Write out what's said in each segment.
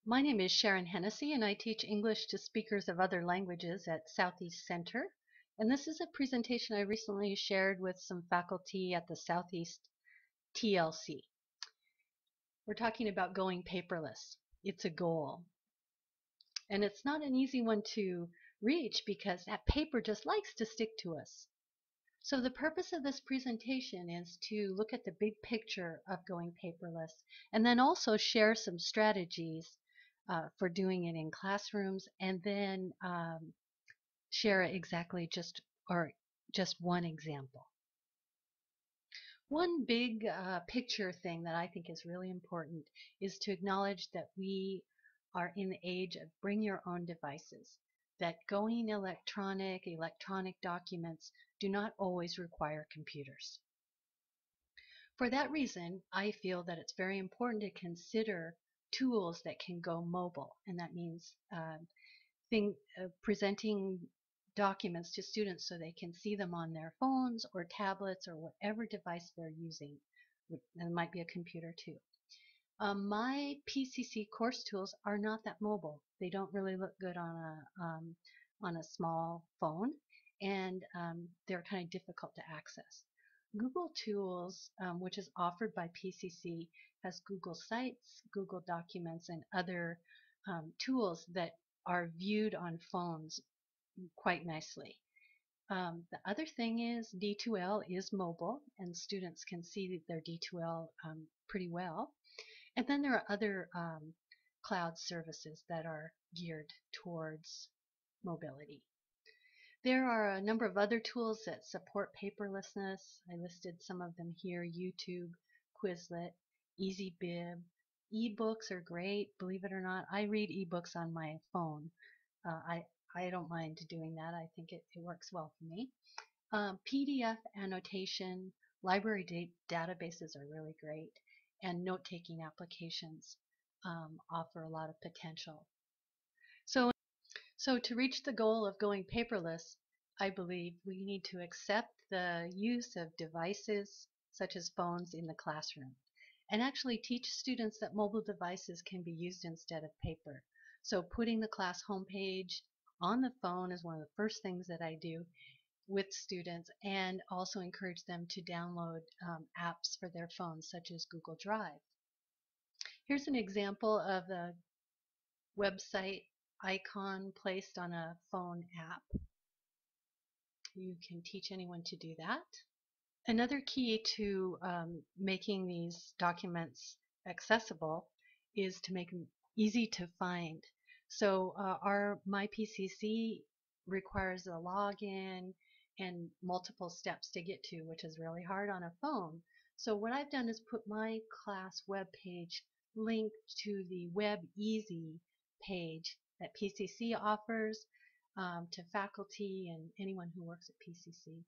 My name is Sharon Hennessy, and I teach English to speakers of other languages at Southeast Center. And this is a presentation I recently shared with some faculty at the Southeast TLC. We're talking about going paperless. It's a goal. And it's not an easy one to reach because that paper just likes to stick to us. So the purpose of this presentation is to look at the big picture of going paperless and then also share some strategies for doing it in classrooms, and then share exactly just one example. One big picture thing that I think is really important is to acknowledge that we are in the age of bring your own devices, that going electronic documents do not always require computers. For that reason, I feel that it's very important to consider tools that can go mobile, and that means presenting documents to students so they can see them on their phones or tablets or whatever device they're using. And it might be a computer too. My PCC course tools are not that mobile. They don't really look good on a small phone, and they're kind of difficult to access. Google Tools, which is offered by PCC, has Google Sites, Google Documents, and other tools that are viewed on phones quite nicely. The other thing is D2L is mobile, and students can see their D2L pretty well. And then there are other cloud services that are geared towards mobility. There are a number of other tools that support paperlessness. I listed some of them here: YouTube, Quizlet, EasyBib. Ebooks are great, believe it or not. I read ebooks on my phone. I don't mind doing that. I think it works well for me. PDF annotation, library databases are really great, and note-taking applications offer a lot of potential. So to reach the goal of going paperless, I believe we need to accept the use of devices such as phones in the classroom, and actually teach students that mobile devices can be used instead of paper. So putting the class homepage on the phone is one of the first things that I do with students, and also encourage them to download apps for their phones such as Google Drive. Here's an example of a website icon placed on a phone app. You can teach anyone to do that. Another key to making these documents accessible is to make them easy to find. So my PCC requires a login and multiple steps to get to, which is really hard on a phone. So what I've done is put my class web page linked to the Web Easy page that PCC offers to faculty and anyone who works at PCC.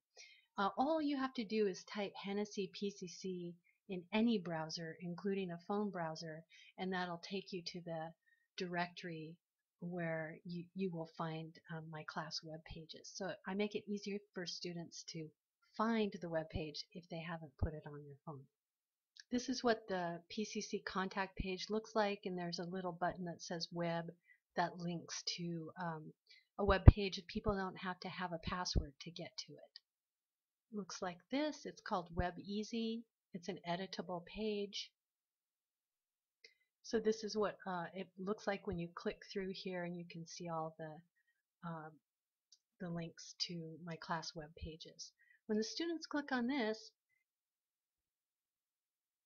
All you have to do is type Hennessy PCC in any browser, including a phone browser, and that'll take you to the directory where you will find my class web pages. So I make it easier for students to find the web page if they haven't put it on their phone. This is what the PCC contact page looks like, and there's a little button that says web that links to a web page. People don't have to have a password to get to it. Looks like this. It's called Web Easy. It's an editable page. So this is what it looks like when you click through here, and you can see all the links to my class web pages. When the students click on this,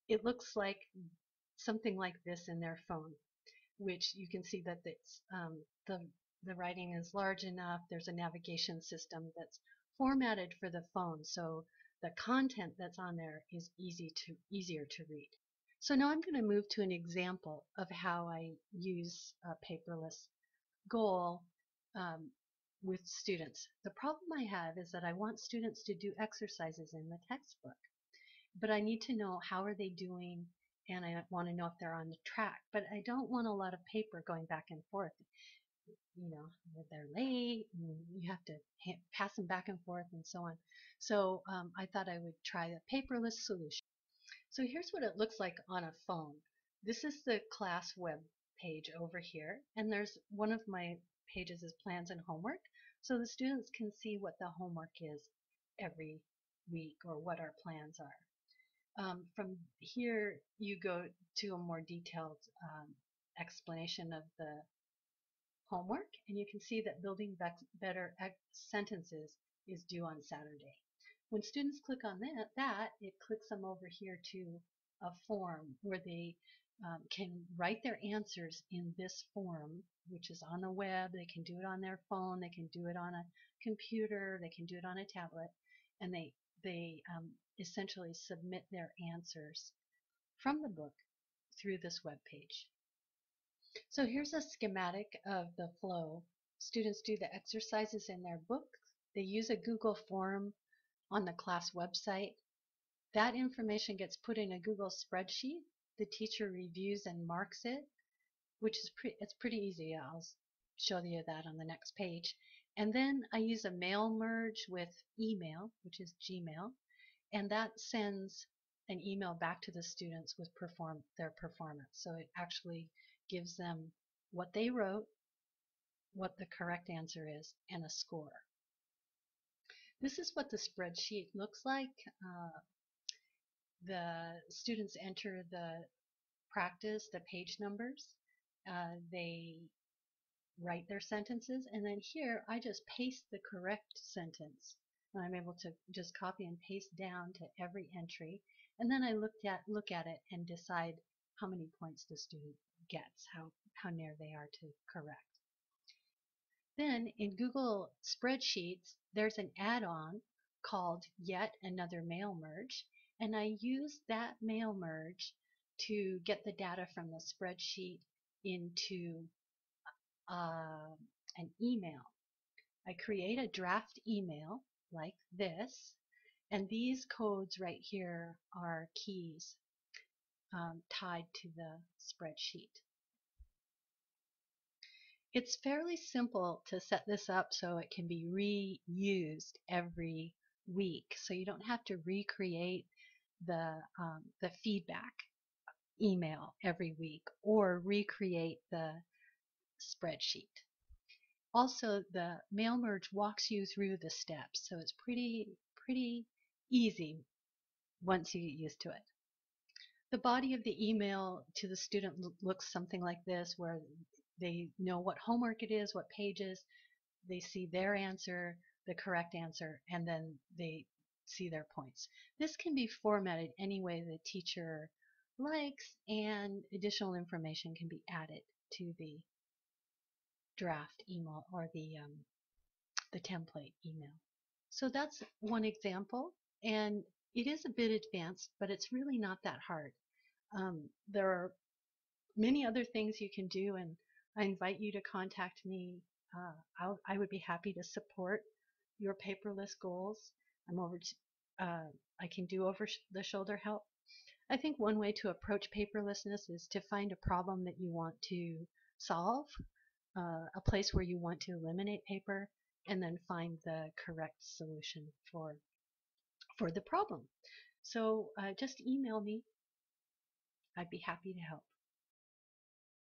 it looks like something like this in their phone, which you can see that it's, the writing is large enough. There's a navigation system that's formatted for the phone, so the content that's on there is easier to read. So now I'm going to move to an example of how I use a paperless goal with students. The problem I have is that I want students to do exercises in the textbook, but I need to know how are they doing, and I want to know if they're on the track, but I don't want a lot of paper going back and forth. You know, if they're late, and you have to pass them back and forth and so on. So I thought I would try the paperless solution. So here's what it looks like on a phone. This is the class web page over here, and there's one of my pages is plans and homework, so the students can see what the homework is every week or what our plans are. From here, you go to a more detailed explanation of the homework, and you can see that building better sentences is due on Saturday. When students click on that, it clicks them over here to a form where they can write their answers in this form, which is on the web. They can do it on their phone, they can do it on a computer, they can do it on a tablet, and they essentially submit their answers from the book through this web page. So here's a schematic of the flow. Students do the exercises in their book. They use a Google form on the class website. That information gets put in a Google spreadsheet. The teacher reviews and marks it, which is it's pretty easy. I'll show you that on the next page. And then I use a mail merge with email, which is Gmail, and that sends an email back to the students with their performance. So it actually gives them what they wrote, what the correct answer is, and a score. This is what the spreadsheet looks like. The students enter the practice, the page numbers. They write their sentences, and then here I just paste the correct sentence. And I'm able to just copy and paste down to every entry, and then I look at it and decide how many points the student gets, how near they are to correct. Then in Google Spreadsheets, there's an add-on called Yet Another Mail Merge, and I use that mail merge to get the data from the spreadsheet into an email. I create a draft email like this, and these codes right here are keys tied to the spreadsheet. It's fairly simple to set this up so it can be reused every week, so you don't have to recreate the feedback email every week or recreate the spreadsheet. Also, the mail merge walks you through the steps, so it's pretty easy once you get used to it. The body of the email to the student looks something like this, where they know what homework it is, what pages, they see their answer, the correct answer, and then they see their points. This can be formatted any way the teacher likes, and additional information can be added to the draft email or the template email. So that's one example, and it is a bit advanced, but it's really not that hard. There are many other things you can do, and I invite you to contact me. I would be happy to support your paperless goals. I can do over the shoulder help. I think one way to approach paperlessness is to find a problem that you want to solve, a place where you want to eliminate paper, and then find the correct solution for the problem. So just email me. I'd be happy to help.